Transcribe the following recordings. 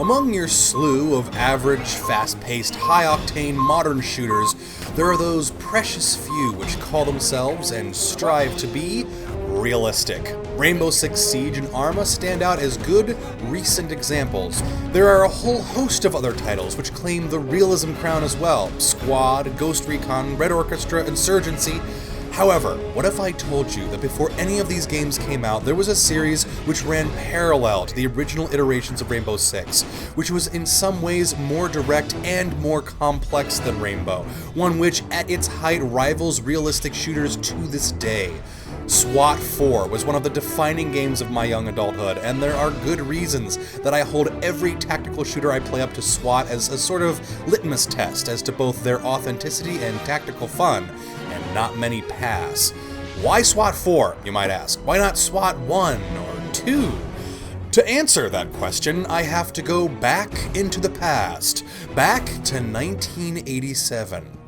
Among your slew of average, fast-paced, high-octane modern shooters, there are those precious few which call themselves and strive to be realistic. Rainbow Six Siege and Arma stand out as good, recent examples. There are a whole host of other titles which claim the realism crown as well: SWAT, Ghost Recon, Red Orchestra, Insurgency. However, what if I told you that before any of these games came out, there was a series which ran parallel to the original iterations of Rainbow Six, which was in some ways more direct and more complex than Rainbow, one which at its height rivals realistic shooters to this day. SWAT 4 was one of the defining games of my young adulthood, and there are good reasons that I hold every tactical shooter I play up to SWAT as a sort of litmus test as to both their authenticity and tactical fun, and not many pass. Why SWAT 4, you might ask? Why not SWAT 1 or 2? To answer that question, I have to go back into the past, back to 1987.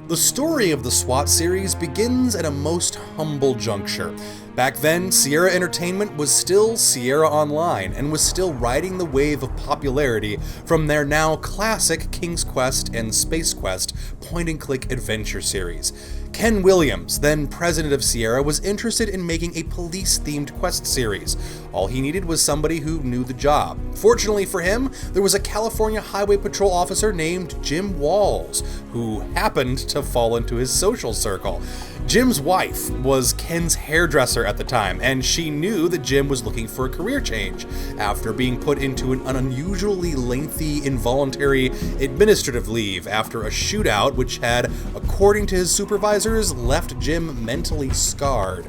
The story of the SWAT series begins at a most humble juncture. Back then, Sierra Entertainment was still Sierra Online and was still riding the wave of popularity from their now classic King's Quest and Space Quest point-and-click adventure series. Ken Williams, then president of Sierra, was interested in making a police-themed quest series. All he needed was somebody who knew the job. Fortunately for him, there was a California Highway Patrol officer named Jim Walls, who happened to fall into his social circle. Jim's wife was Ken's hairdresser at the time, and she knew that Jim was looking for a career change after being put into an unusually lengthy involuntary administrative leave after a shootout which had, according to his supervisors, left Jim mentally scarred.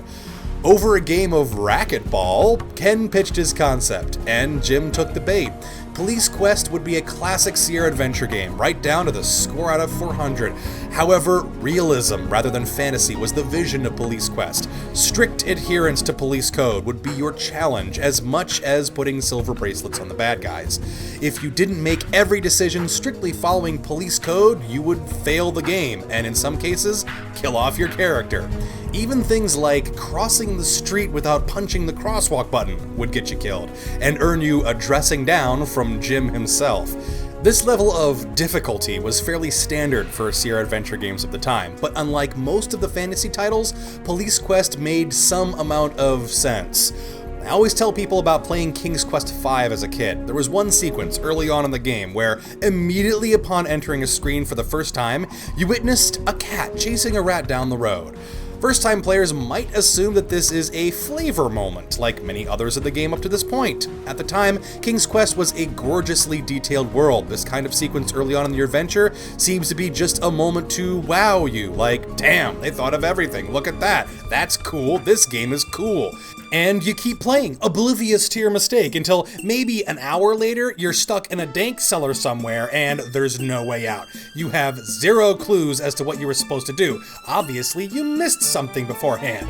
Over a game of racquetball, Ken pitched his concept, and Jim took the bait. Police Quest would be a classic Sierra adventure game, right down to the score out of 400. However, realism rather than fantasy was the vision of Police Quest. Strict adherence to police code would be your challenge as much as putting silver bracelets on the bad guys. If you didn't make every decision strictly following police code, you would fail the game, and in some cases, kill off your character. Even things like crossing the street without punching the crosswalk button would get you killed, and earn you a dressing down from Jim himself. This level of difficulty was fairly standard for Sierra adventure games of the time, but unlike most of the fantasy titles, Police Quest made some amount of sense. I always tell people about playing King's Quest V as a kid. There was one sequence early on in the game where, immediately upon entering a screen for the first time, you witnessed a cat chasing a rat down the road. First-time players might assume that this is a flavor moment, like many others of the game up to this point. At the time, King's Quest was a gorgeously detailed world. This kind of sequence early on in your adventure seems to be just a moment to wow you, like, damn, they thought of everything, look at that, that's cool, this game is cool. And you keep playing, oblivious to your mistake, until maybe an hour later, you're stuck in a dank cellar somewhere and there's no way out. You have zero clues as to what you were supposed to do. Obviously, you missed something beforehand.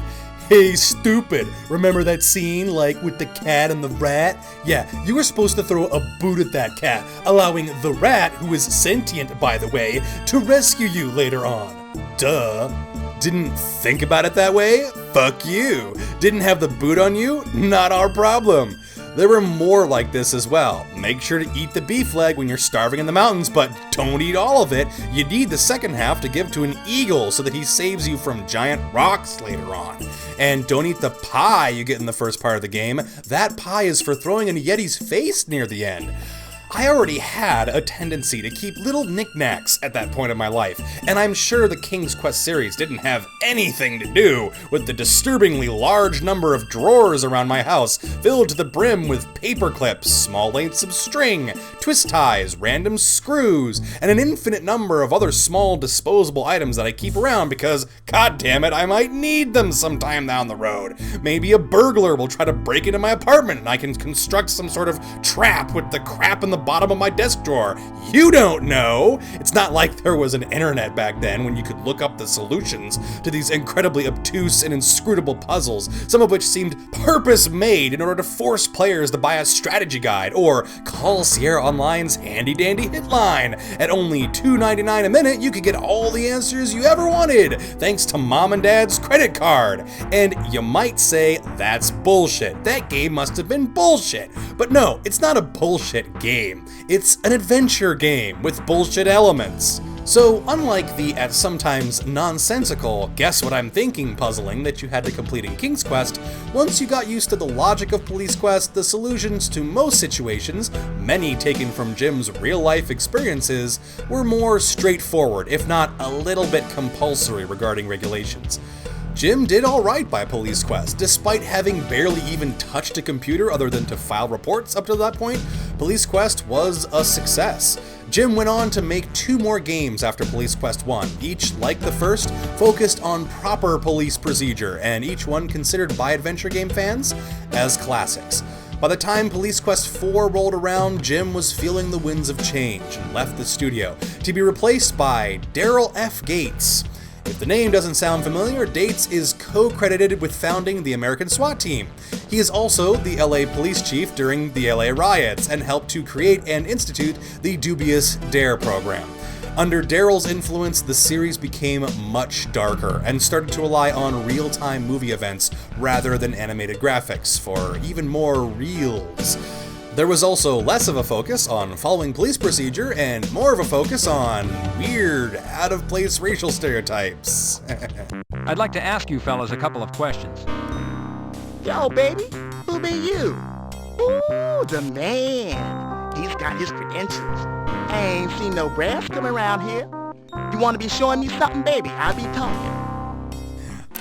Hey, stupid, remember that scene, like, with the cat and the rat? Yeah, you were supposed to throw a boot at that cat, allowing the rat, who is sentient, by the way, to rescue you later on. Duh. Didn't think about it that way? Fuck you. Didn't have the boot on you? Not our problem. There were more like this as well. Make sure to eat the beef leg when you're starving in the mountains, but don't eat all of it. You need the second half to give to an eagle so that he saves you from giant rocks later on. And don't eat the pie you get in the first part of the game. That pie is for throwing in a Yeti's face near the end. I already had a tendency to keep little knickknacks at that point in my life, and I'm sure the King's Quest series didn't have anything to do with the disturbingly large number of drawers around my house filled to the brim with paper clips, small lengths of string, twist ties, random screws, and an infinite number of other small disposable items that I keep around because, god damn it, I might need them sometime down the road. Maybe a burglar will try to break into my apartment and I can construct some sort of trap with the crap in the bottom of my desk drawer. You don't know! It's not like there was an internet back then when you could look up the solutions to these incredibly obtuse and inscrutable puzzles, some of which seemed purpose-made in order to force players to buy a strategy guide or call Sierra Online's handy-dandy hitline. At only $2.99 a minute, you could get all the answers you ever wanted, thanks to mom and dad's credit card. And you might say, that's bullshit. That game must have been bullshit. But no, it's not a bullshit game. game. It's an adventure game with bullshit elements. So, unlike the, at sometimes nonsensical, guess what I'm thinking puzzling that you had to complete in King's Quest, once you got used to the logic of Police Quest, the solutions to most situations, many taken from Jim's real-life experiences, were more straightforward, if not a little bit compulsory regarding regulations. Jim did alright by Police Quest. Despite having barely even touched a computer other than to file reports up to that point, Police Quest was a success. Jim went on to make 2 more games after Police Quest 1, each, like the first, focused on proper police procedure, and each one considered by adventure game fans as classics. By the time Police Quest 4 rolled around, Jim was feeling the winds of change and left the studio, to be replaced by Daryl F. Gates. If the name doesn't sound familiar, Gates is co-credited with founding the American SWAT team. He is also the LA police chief during the LA riots and helped to create and institute the dubious DARE program. Under Daryl's influence, the series became much darker and started to rely on real-time movie events rather than animated graphics for even more reals. There was also less of a focus on following police procedure and more of a focus on weird, out-of-place racial stereotypes. I'd like to ask you fellas a couple of questions. Yo, baby, who be you? Ooh, the man. He's got his credentials. I ain't seen no brass come around here. You want to be showing me something, baby? I'll be talking.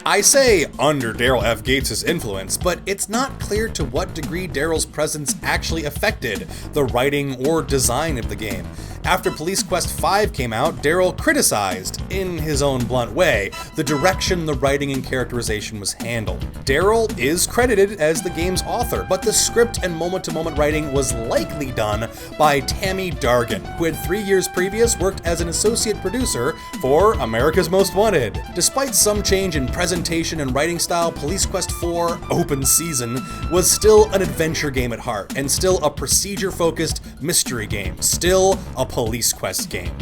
I say under Daryl F. Gates' influence, but it's not clear to what degree Daryl's presence actually affected the writing or design of the game. After Police Quest 5 came out, Daryl criticized, in his own blunt way, the direction the writing and characterization was handled. Daryl is credited as the game's author, but the script and moment-to-moment writing was likely done by Tammy Dargan, who had 3 years previous worked as an associate producer for America's Most Wanted. Despite some change in presentation and writing style, Police Quest 4 Open Season was still an adventure game at heart, and still a procedure-focused mystery game, still a Police Quest game.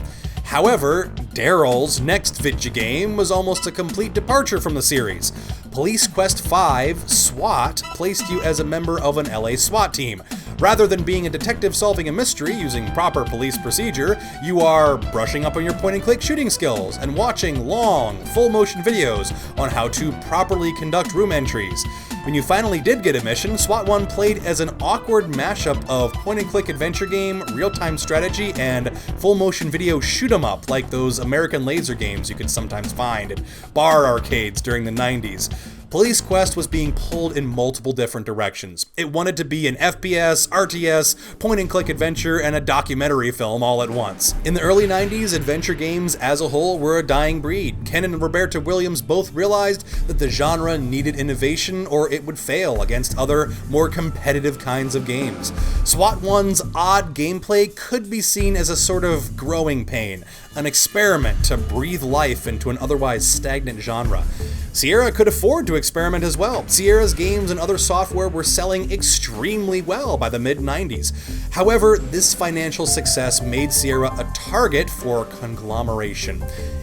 However, Daryl's next vidya game was almost a complete departure from the series. Police Quest 5 SWAT placed you as a member of an LA SWAT team. Rather than being a detective solving a mystery using proper police procedure, you are brushing up on your point-and-click shooting skills and watching long, full-motion videos on how to properly conduct room entries. When you finally did get a mission, SWAT 1 played as an awkward mashup of point-and-click adventure game, real-time strategy, and full-motion video shoot-'em-up like those American laser games you could sometimes find at bar arcades during the 90s. Police Quest was being pulled in multiple different directions. It wanted to be an FPS, RTS, point-and-click adventure, and a documentary film all at once. In the early 90s, adventure games as a whole were a dying breed. Ken and Roberta Williams both realized that the genre needed innovation or it would fail against other, more competitive kinds of games. SWAT 1's odd gameplay could be seen as a sort of growing pain, an experiment to breathe life into an otherwise stagnant genre. Sierra could afford to experiment as well. Sierra's games and other software were selling extremely well by the mid-90s. However, this financial success made Sierra a target for conglomeration.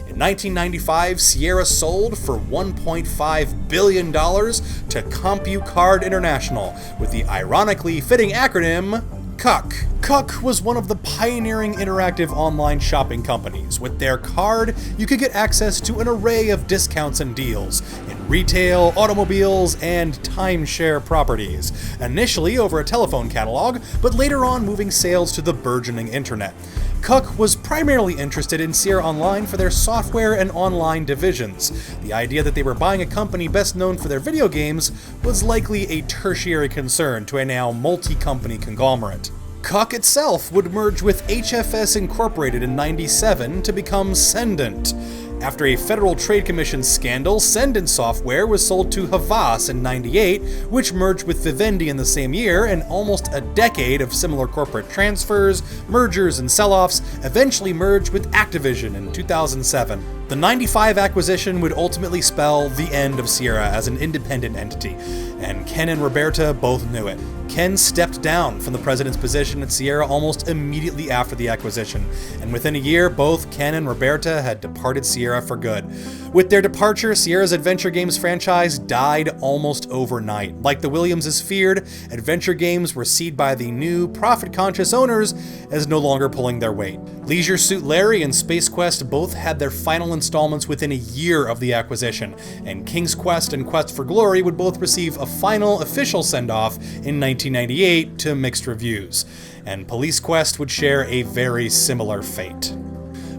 In 1995, Sierra sold for $1.5 billion to CompuCard International, with the ironically fitting acronym CUCK. CUCK was one of the pioneering interactive online shopping companies. With their card, you could get access to an array of discounts and deals in retail, automobiles, and timeshare properties, initially over a telephone catalog, but later on moving sales to the burgeoning internet. CUCK was primarily interested in Sierra Online for their software and online divisions. The idea that they were buying a company best known for their video games was likely a tertiary concern to a now multi-company conglomerate. CUCK itself would merge with HFS Incorporated in '97 to become Sendent. After a Federal Trade Commission scandal, Sendent Software was sold to Havas in '98, which merged with Vivendi in the same year, and almost a decade of similar corporate transfers, mergers, and sell-offs eventually merged with Activision in 2007. The '95 acquisition would ultimately spell the end of Sierra as an independent entity, and Ken and Roberta both knew it. Ken stepped down from the president's position at Sierra almost immediately after the acquisition, and within a year, both Ken and Roberta had departed Sierra Sierra for good. With their departure, Sierra's adventure games franchise died almost overnight. Like the Williamses feared, adventure games were seen by the new, profit-conscious owners as no longer pulling their weight. Leisure Suit Larry and Space Quest both had their final installments within a year of the acquisition, and King's Quest and Quest for Glory would both receive a final official send-off in 1998 to mixed reviews, and Police Quest would share a very similar fate.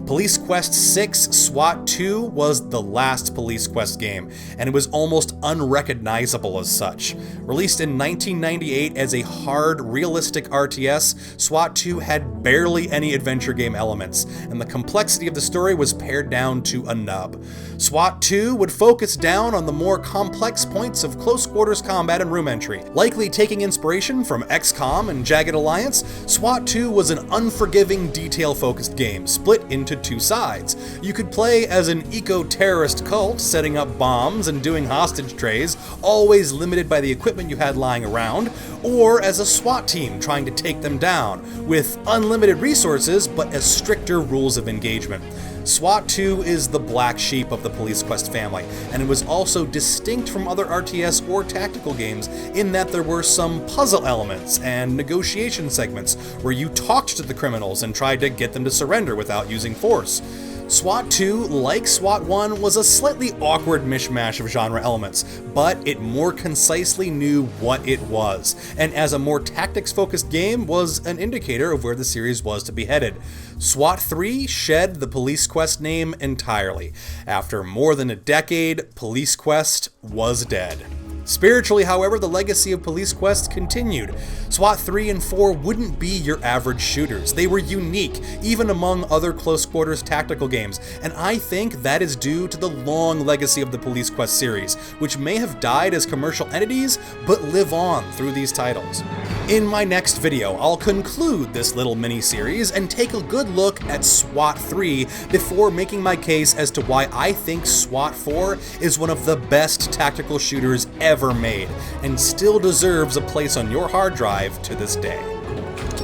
Police Quest 6 SWAT 2 was the last Police Quest game, and it was almost unrecognizable as such. Released in 1998 as a hard, realistic RTS, SWAT 2 had barely any adventure game elements, and the complexity of the story was pared down to a nub. SWAT 2 would focus down on the more complex points of close quarters combat and room entry. Likely taking inspiration from XCOM and Jagged Alliance, SWAT 2 was an unforgiving, detail-focused game, split into two sides. You could play as an eco-terrorist cult, setting up bombs and doing hostage trays, always limited by the equipment you had lying around, or as a SWAT team trying to take them down, with unlimited resources but as stricter rules of engagement. SWAT 2 is the black sheep of the Police Quest family, and it was also distinct from other RTS or tactical games in that there were some puzzle elements and negotiation segments where you talked to the criminals and tried to get them to surrender without using force. SWAT 2, like SWAT 1, was a slightly awkward mishmash of genre elements, but it more concisely knew what it was, and as a more tactics-focused game was an indicator of where the series was to be headed. SWAT 3 shed the Police Quest name entirely. After more than a decade, Police Quest was dead. Spiritually, however, the legacy of Police Quest continued. SWAT 3 and 4 wouldn't be your average shooters. They were unique, even among other close quarters tactical games, and I think that is due to the long legacy of the Police Quest series, which may have died as commercial entities, but live on through these titles. In my next video, I'll conclude this little mini-series and take a good look at SWAT 3 before making my case as to why I think SWAT 4 is one of the best tactical shooters ever made, and still deserves a place on your hard drive to this day.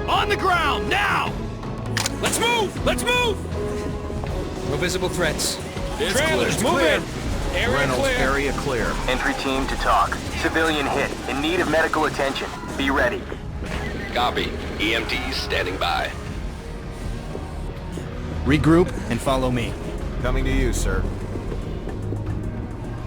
On the ground, now! Let's move! Let's move! No visible threats. Trailers, move in! Area Reynolds, clear. area clear. Entry team to talk. Civilian hit. In need of medical attention. Be ready. Copy. EMTs standing by. Regroup and follow me. Coming to you, sir.